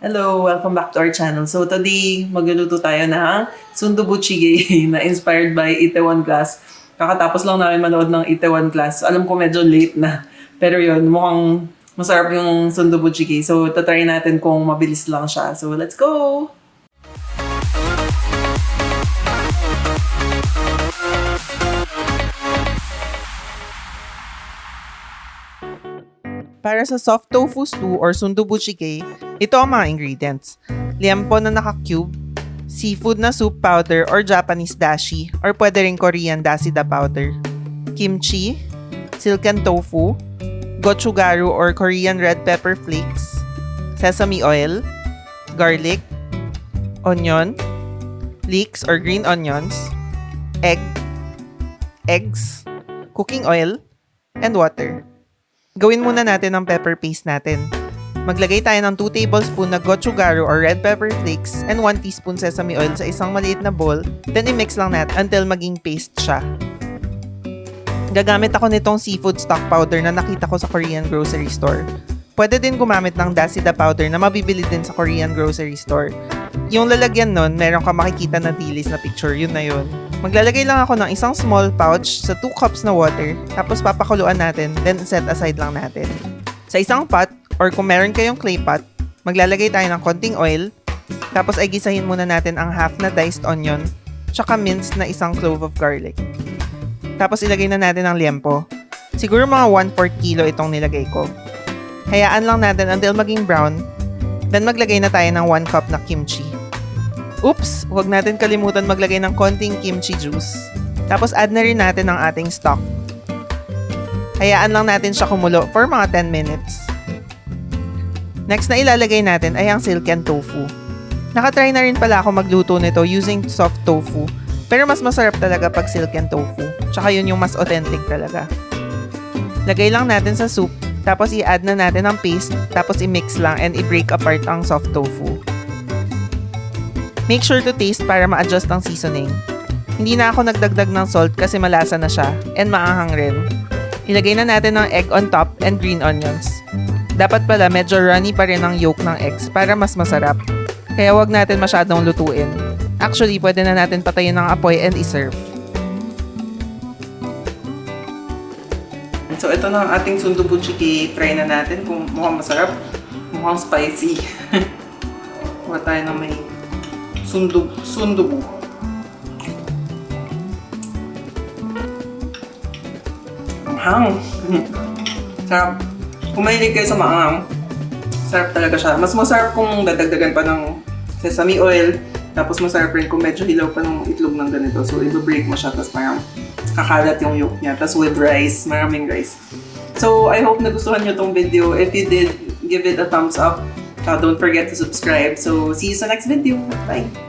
Hello! Welcome back to our channel. So today, magluluto tayo ng Soondubu Jjigae na inspired by Itaewon Class. Kakatapos lang namin manood ng Itaewon Class. Alam ko medyo late na. Pero yun, mukhang masarap yung Soondubu Jjigae. So tatry natin kung mabilis lang siya. So let's go! Para sa Soft Tofu Stew or Soondubu Jjigae, ito ang mga ingredients. Liempo na naka-cube, seafood na soup powder or Japanese dashi or pwede rin Korean dasida powder, kimchi, silken tofu, gochugaru or Korean red pepper flakes, sesame oil, garlic, onion, leeks or green onions, eggs, cooking oil, and water. Gawin muna natin ang pepper paste natin. Maglagay tayo ng 2 tablespoon na gochugaru or red pepper flakes and 1 teaspoon sesame oil sa isang maliit na bowl, then i-mix lang natin until maging paste siya. Gagamit ako nitong seafood stock powder na nakita ko sa Korean grocery store. Pwede din gumamit ng dasida powder na mabibili din sa Korean grocery store. Yung lalagyan nun, meron ka makikita na dilis na picture, yun na yun. Maglalagay lang ako ng isang small pouch sa 2 cups na water, tapos papakuluan natin, then set aside lang natin. Sa isang pot, or kung meron kayong clay pot, maglalagay tayo ng konting oil, tapos ay gisahin muna natin ang half na diced onion, tsaka minced na isang clove of garlic. Tapos ilagay na natin ang liempo. Siguro mga 1/4 kilo itong nilagay ko. Hayaan lang natin until maging brown, then maglagay na tayo ng 1 cup na kimchi. Oops! Huwag natin kalimutan maglagay ng konting kimchi juice. Tapos add na rin natin ang ating stock. Hayaan lang natin siya kumulo for mga 10 minutes. Next na ilalagay natin ay ang silken tofu. Nakatry na rin pala ako magluto nito using soft tofu. Pero mas masarap talaga pag silken tofu. Tsaka yun yung mas authentic talaga. Lagay lang natin sa soup. Tapos i-add na natin ang paste. Tapos i-mix lang and i-break apart ang soft tofu. Make sure to taste para ma-adjust ang seasoning. Hindi na ako nagdagdag ng salt kasi malasa na siya and maanghang rin. Ilagay na natin ng egg on top and green onions. Dapat pala medyo runny pa rin ang yolk ng eggs para mas masarap. Kaya wag natin masyadong lutuin. Actually, pwede na natin patayin ng apoy and iserve. So ito na ang ating Soondubu Jjigae. Try na natin kung mukhang masarap. Mukhang spicy. Kuha tayo ng may Soondubu. Maanghang. Sarap. Kung mahilig kayo sa maanghang, sarap talaga siya. Mas masarap kung dadagdagan pa ng sesame oil. Tapos masarap rin kung medyo hilaw pa ng itlog ng ganito. So, i-break mo siya. Tapos parang kakalat yung yolk niya. Tapos with rice. Maraming rice. So, I hope nagustuhan nyo tong video. If you did, give it a thumbs up. Don't forget to subscribe. So, see you sa next video. Bye!